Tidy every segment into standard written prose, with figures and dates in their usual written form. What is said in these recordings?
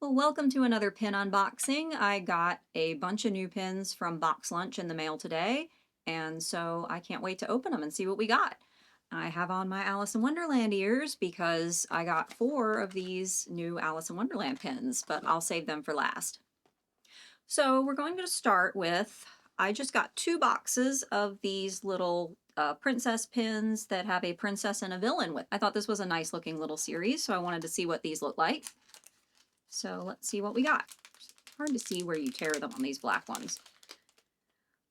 Well, welcome to another pin unboxing. I got a bunch of new pins from BoxLunch in the mail today, and so I can't wait to open them and see what we got. I have on my Alice in Wonderland ears because I got 4 of these new Alice in Wonderland pins, but I'll save them for last. So we're going to start with, I just got 2 boxes of these little princess pins that have a princess and a villain with. I thought this was a nice looking little series, so I wanted to see what these look like. So let's see what we got. It's hard to see where you tear them on these black ones.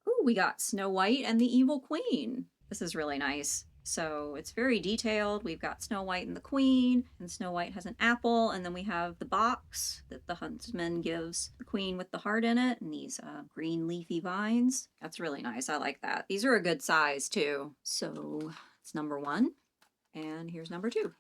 Ooh, we got Snow White and the Evil Queen. This is really nice. So it's very detailed. We've got Snow White and the Queen, and Snow White has an apple, and then we have the box that the huntsman gives the Queen with the heart in it, and these green leafy vines. That's really nice. I like that. These are a good size too. So it's number 1, and here's number 2.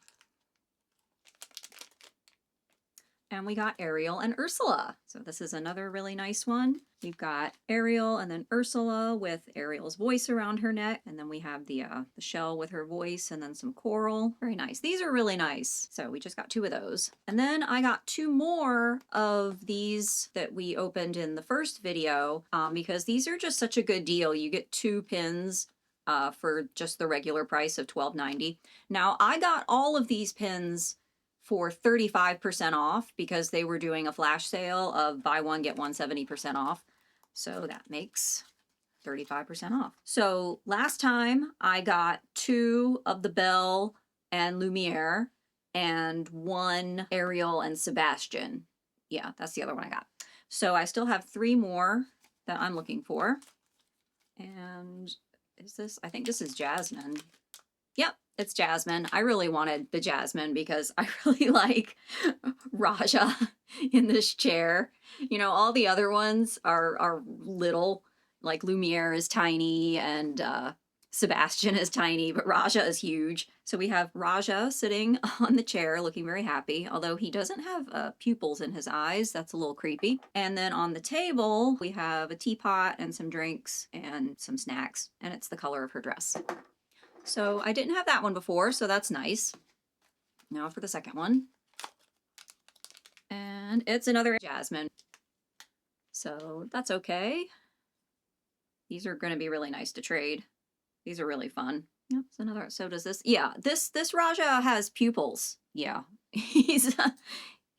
And we got Ariel and Ursula. So this is another really nice one. We've got Ariel and then Ursula with Ariel's voice around her neck. And then we have the shell with her voice and then some coral. Very nice. These are really nice. So we just got 2 of those. And then I got 2 more of these that we opened in the first video because these are just such a good deal. You get 2 pins for just the regular price of $12.90. Now I got all of these pins for 35% off because they were doing a flash sale of buy one, get one 70% off. So that makes 35% off. So last time I got 2 of the Belle and Lumiere and 1 Ariel and Sebastian. Yeah, that's the other one I got. So I still have 3 more that I'm looking for. And is this, I think this is Jasmine. Yep, it's Jasmine. I really wanted the Jasmine because I really like Raja in this chair. You know, all the other ones are little, like Lumiere is tiny and Sebastian is tiny, but Raja is huge. So we have Raja sitting on the chair looking very happy, although he doesn't have pupils in his eyes. That's a little creepy. And then on the table, we have a teapot and some drinks and some snacks, and it's the color of her dress. So I didn't have that one before, so that's nice. Now for the second one. And it's another Jasmine. So that's okay. These are going to be really nice to trade. These are really fun. Yep, it's another. So does this. Yeah, this Raja has pupils. Yeah, he's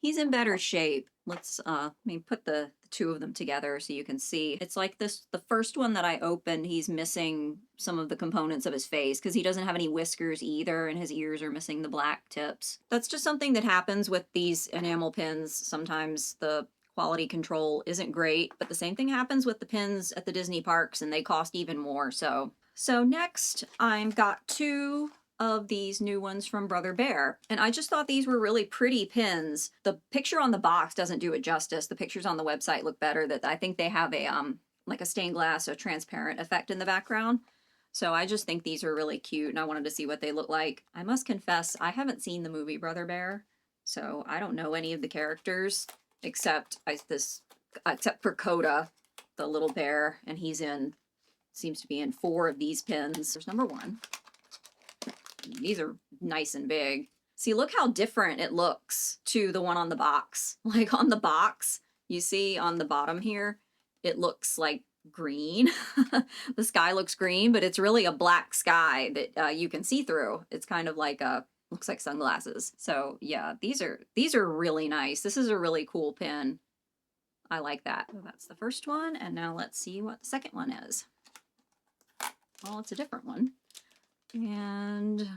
in better shape. Let's put the 2 of them together so you can see. It's like this, the first one that I opened, he's missing some of the components of his face because he doesn't have any whiskers either, and his ears are missing the black tips. That's just something that happens with these enamel pins. Sometimes the quality control isn't great, but the same thing happens with the pins at the Disney parks, and they cost even more. So next I've got 2 of these new ones from Brother Bear, and I just thought these were really pretty pins. The picture on the box doesn't do it justice. The pictures on the website look better. That I think they have a like a stained glass or transparent effect in the background. So I just think these are really cute, and I wanted to see what they look like. I must confess, I haven't seen the movie Brother Bear, so I don't know any of the characters except for Coda, the little bear, and seems to be in 4 of these pins. There's number 1. These are nice and big. See, look how different it looks to the one on the box. Like on the box, you see on the bottom here, it looks like green. The sky looks green, but it's really a black sky that you can see through. It's kind of like looks like sunglasses. So yeah, these are really nice. This is a really cool pin. I like that. So that's the first one, and now let's see what the second one is. Well, it's a different one. And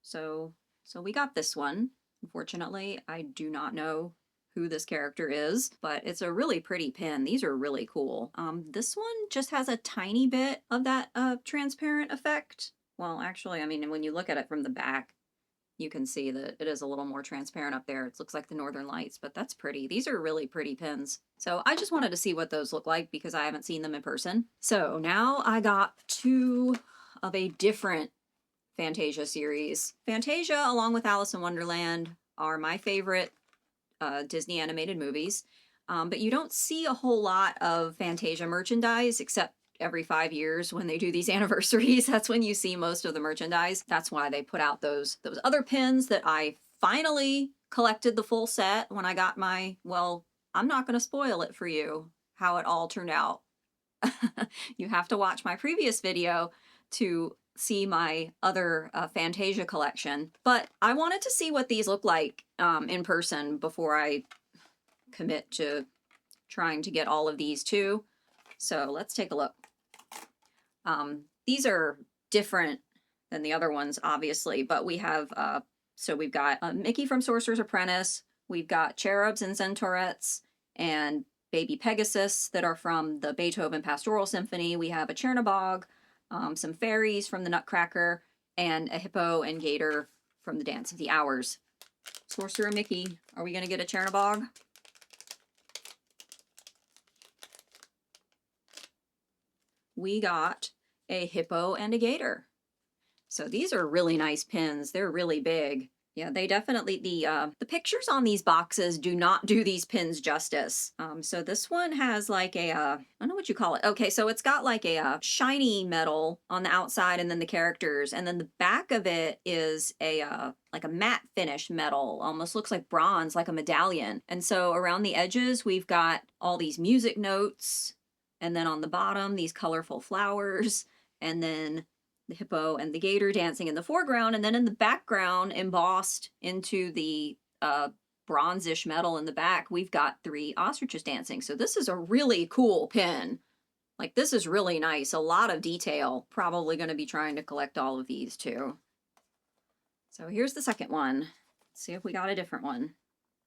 so we got this one. Unfortunately, I do not know who this character is, but it's a really pretty pin. These are really cool. This one just has a tiny bit of that transparent effect. Well, actually, I mean, when you look at it from the back, you can see that it is a little more transparent up there. It looks like the Northern Lights, but that's pretty. These are really pretty pins. So I just wanted to see what those look like because I haven't seen them in person. So now I got 2 of a different Fantasia series. Fantasia, along with Alice in Wonderland, are my favorite Disney animated movies. But you don't see a whole lot of Fantasia merchandise except every 5 years when they do these anniversaries. That's when you see most of the merchandise. That's why they put out those other pins that I finally collected the full set when I got my, well, I'm not going to spoil it for you, how it all turned out. You have to watch my previous video to see my other Fantasia collection. But I wanted to see what these look like in person before I commit to trying to get all of these too. So let's take a look. These are different than the other ones, obviously, but we have, so we've got Mickey from Sorcerer's Apprentice, we've got cherubs and centaurettes, and baby Pegasus that are from the Beethoven Pastoral Symphony. We have a Chernabog, some fairies from the Nutcracker, and a hippo and gator from the Dance of the Hours. Sorcerer Mickey, are we going to get a Chernabog? We got a hippo and a gator. So these are really nice pins. They're really big. Yeah, they definitely, the pictures on these boxes do not do these pins justice. So this one has like a, I don't know what you call it. Okay, so it's got like a shiny metal on the outside and then the characters. And then the back of it is a, like a matte finish metal, almost looks like bronze, like a medallion. And so around the edges, we've got all these music notes. And then on the bottom, these colorful flowers. And then the hippo and the gator dancing in the foreground, and then in the background, embossed into the bronzish metal in the back, we've got 3 ostriches dancing. So this is a really cool pin. Like, this is really nice. A lot of detail. Probably going to be trying to collect all of these too. So here's the second one. Let's see if we got a different one.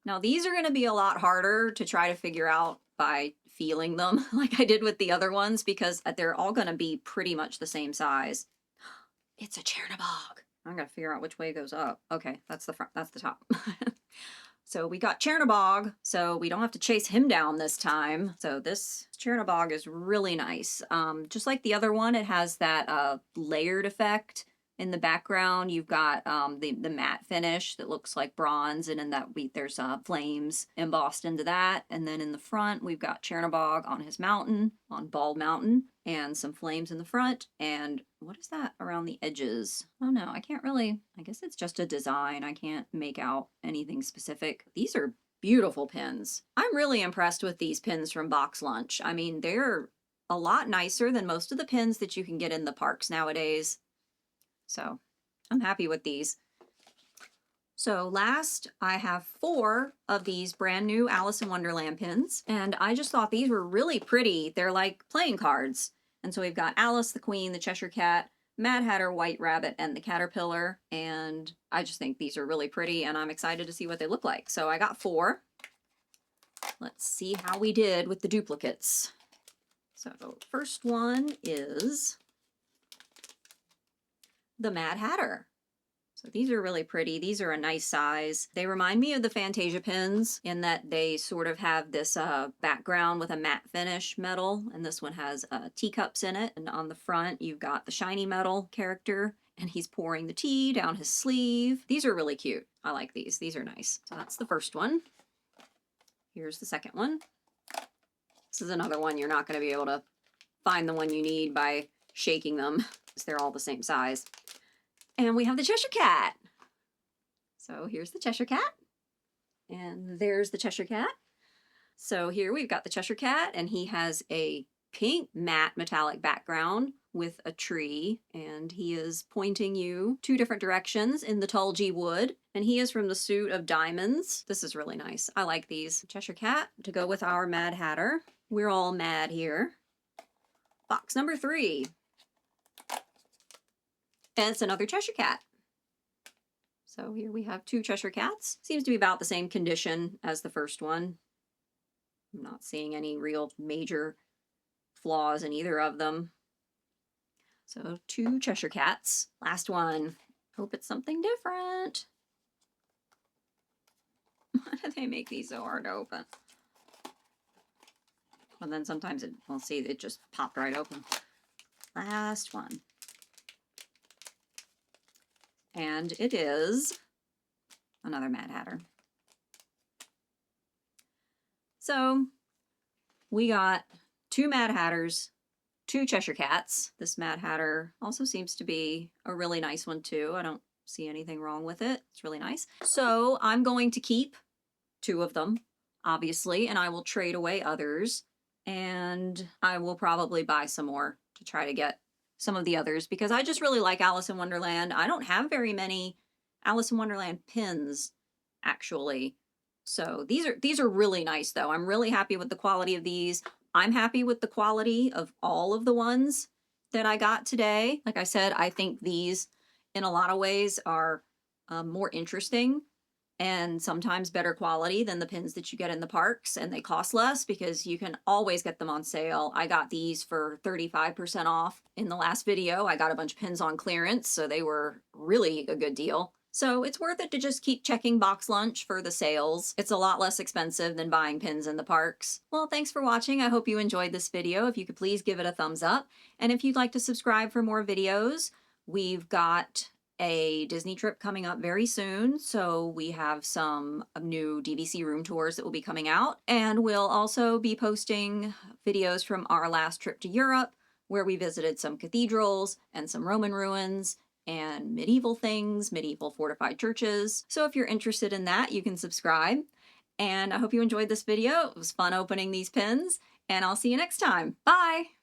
Now these are going to be a lot harder to try to figure out by feeling them like I did with the other ones, because they're all going to be pretty much the same size. It's a Chernabog. I'm going to figure out which way it goes up. Okay, that's the front, that's the top. So we got Chernabog, so we don't have to chase him down this time. So this Chernabog is really nice. Just like the other one, it has that layered effect. In the background, you've got the matte finish that looks like bronze, and in that there's flames embossed into that. And then in the front, we've got Chernabog on his mountain, on Bald Mountain, and some flames in the front. And what is that around the edges? Oh no, I can't really, I guess it's just a design. I can't make out anything specific. These are beautiful pins. I'm really impressed with these pins from BoxLunch. I mean, they're a lot nicer than most of the pins that you can get in the parks nowadays. So I'm happy with these. So last, I have 4 of these brand new Alice in Wonderland pins, and I just thought these were really pretty. They're like playing cards. And so we've got Alice, the Queen, the Cheshire Cat, Mad Hatter, White Rabbit, and the Caterpillar. And I just think these are really pretty, and I'm excited to see what they look like. So I got 4. Let's see how we did with the duplicates. So first one is the Mad Hatter. So these are really pretty. These are a nice size. They remind me of the Fantasia pins in that they sort of have this background with a matte finish metal, and this one has teacups in it. And on the front, you've got the shiny metal character, and he's pouring the tea down his sleeve. These are really cute. I like these. These are nice. So that's the first one. Here's the second one. This is another one you're not going to be able to find the one you need by shaking them, because they're all the same size. And we have the Cheshire Cat. So here's the Cheshire Cat. And there's the Cheshire Cat. So here we've got the Cheshire Cat, and he has a pink matte metallic background with a tree, and he is pointing you 2 different directions in the Tulgey wood. And he is from the suit of diamonds. This is really nice. I like these. Cheshire Cat to go with our Mad Hatter. We're all mad here. Box number 3. And it's another Cheshire Cat. So here we have 2 Cheshire Cats. Seems to be about the same condition as the first one. I'm not seeing any real major flaws in either of them. So 2 Cheshire Cats. Last one. Hope it's something different. Why do they make these so hard to open? And then sometimes it, we'll see, it just popped right open. Last one. And it is another Mad Hatter. So we got 2 Mad Hatters, 2 Cheshire Cats. This Mad Hatter also seems to be a really nice one too. I don't see anything wrong with it. It's really nice. So I'm going to keep 2 of them, obviously, and I will trade away others. And I will probably buy some more to try to get some of the others because I just really like Alice in Wonderland. I don't have very many Alice in Wonderland pins, actually. So these are really nice, though. I'm really happy with the quality of these. I'm happy with the quality of all of the ones that I got today. Like I said, I think these, in a lot of ways, are more interesting and sometimes better quality than the pins that you get in the parks, and they cost less because you can always get them on sale. I got these for 35% off in the last video. I got a bunch of pins on clearance, so they were really a good deal. So it's worth it to just keep checking BoxLunch for the sales. It's a lot less expensive than buying pins in the parks. Well, thanks for watching. I hope you enjoyed this video. If you could please give it a thumbs up. And if you'd like to subscribe for more videos, we've got a Disney trip coming up very soon, so we have some new DVC room tours that will be coming out, and we'll also be posting videos from our last trip to Europe, where we visited some cathedrals and some Roman ruins and medieval things, medieval fortified churches. So if you're interested in that, you can subscribe, and I hope you enjoyed this video. It was fun opening these pins, and I'll see you next time. Bye!